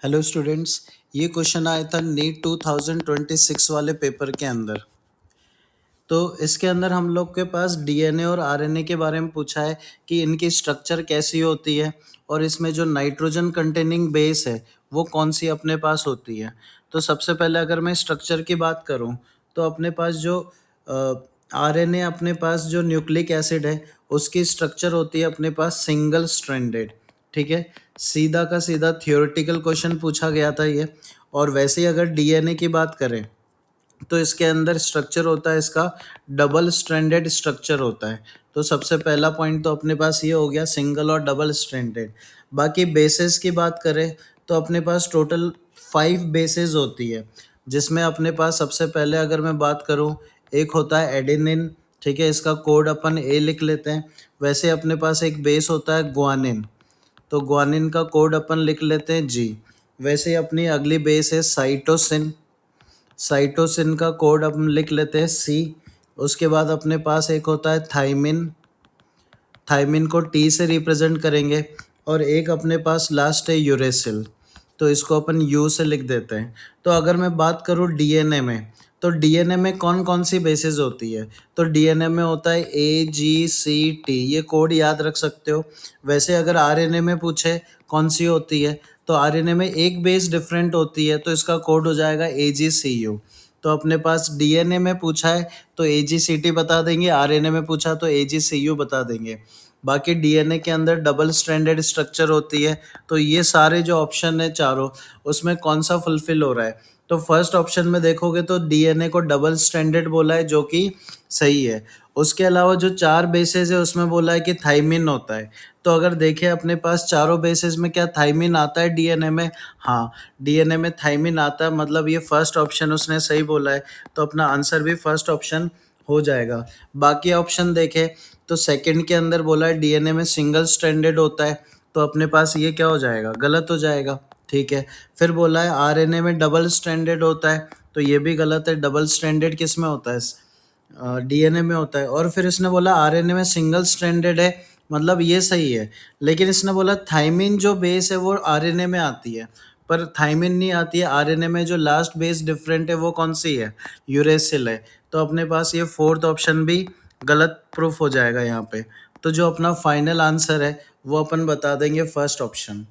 Hello students, ये question आया था नीट 2026 वाले पेपर के अंदर। तो इसके अंदर हम लोग के पास डीएनए और आरएनए के बारे में पूछा है कि इनकी स्ट्रक्चर कैसी होती है और इसमें जो नाइट्रोजन कंटेनिंग बेस है वो कौन सी अपने पास होती है। तो सबसे पहले अगर मैं स्ट्रक्चर की बात करूं तो अपने पास जो आरएनए अपने पास जो न्यूक्लिक एसिड है उसकी स्ट्रक्चर होती है अपने पास सिंगल स्ट्रैंडेड। ठीक है, सीधा का सीधा थियोरेटिकल क्वेश्चन पूछा गया था ये। और वैसे ही अगर डीएनए की बात करें तो इसके अंदर स्ट्रक्चर होता है, इसका डबल स्ट्रैंडेड स्ट्रक्चर होता है। तो सबसे पहला पॉइंट तो अपने पास ये हो गया, सिंगल और डबल स्ट्रैंडेड। बाकी बेसेस की बात करें तो अपने पास टोटल 5 बेसेस होती है, जिसमें अपने पास सबसे पहले अगर मैं बात करूं, एक होता है एडेनिन। ठीक है, इसका कोड अपन ए लिख लेते हैं। वैसे अपने पास एक बेस होता है ग्वानिन, तो ग्वानिन का कोड अपन लिख लेते हैं जी। वैसे ही अपनी अगली बेस है साइटोसिन। साइटोसिन का कोड हम लिख लेते हैं सी। उसके बाद अपने पास एक होता है थाइमिन। थाइमिन को टी से रिप्रेजेंट करेंगे। और एक अपने पास लास्ट है यूरेसिल, तो इसको अपन यू से लिख देते हैं। तो अगर मैं बात करूँ डीएनए में, तो डीएनए में कौन कौन सी बेसिस होती है, तो डीएनए में होता है ए जी सी टी, ये कोड याद रख सकते हो। वैसे अगर आरएनए में पूछे कौन सी होती है, तो आरएनए में एक बेस डिफरेंट होती है, तो इसका कोड हो जाएगा AgCu। तो अपने पास डीएनए में पूछा है तो AgCT बता देंगे, आरएनए में पूछा तो AgCu बता देंगे। बाकी डीएनए के अंदर डबल स्ट्रैंडेड स्ट्रक्चर होती है। तो ये सारे जो ऑप्शन है चारों, उसमें कौन सा फुलफिल हो रहा है, तो फर्स्ट ऑप्शन में देखोगे तो डीएनए को डबल स्ट्रैंडेड बोला है, जो कि सही है। उसके अलावा जो 4 बेसेस है उसमें बोला है कि थाइमिन होता है। तो अगर देखें अपने पास चारों बेसेस में क्या थाइमिन आता है डीएनए में? हाँ, डीएनए में थाइमिन आता है, मतलब ये फर्स्ट ऑप्शन उसने सही बोला है। तो अपना आंसर भी फर्स्ट ऑप्शन हो जाएगा। बाकी ऑप्शन देखें तो सेकंड के अंदर बोला है डीएनए में सिंगल स्ट्रैंडेड होता है, तो अपने पास ये क्या हो जाएगा, गलत हो जाएगा। ठीक है, फिर बोला है आरएनए में डबल स्ट्रैंडेड होता है, तो ये भी गलत है। डबल स्ट्रैंडेड किस में होता है? डीएनए में होता है। और फिर इसने बोला आरएनए में सिंगल स्ट्रैंडेड है, मतलब ये सही है। लेकिन इसने बोला थाइमिन जो बेस है वो आरएनए में आती है, पर थाइमिन नहीं आती है आरएनए में। जो लास्ट बेस डिफरेंट है वो कौन सी है? यूरेसिल है। तो अपने पास ये फोर्थ ऑप्शन भी गलत प्रूफ हो जाएगा यहाँ पे। तो जो अपना फाइनल आंसर है वो अपन बता देंगे फर्स्ट ऑप्शन।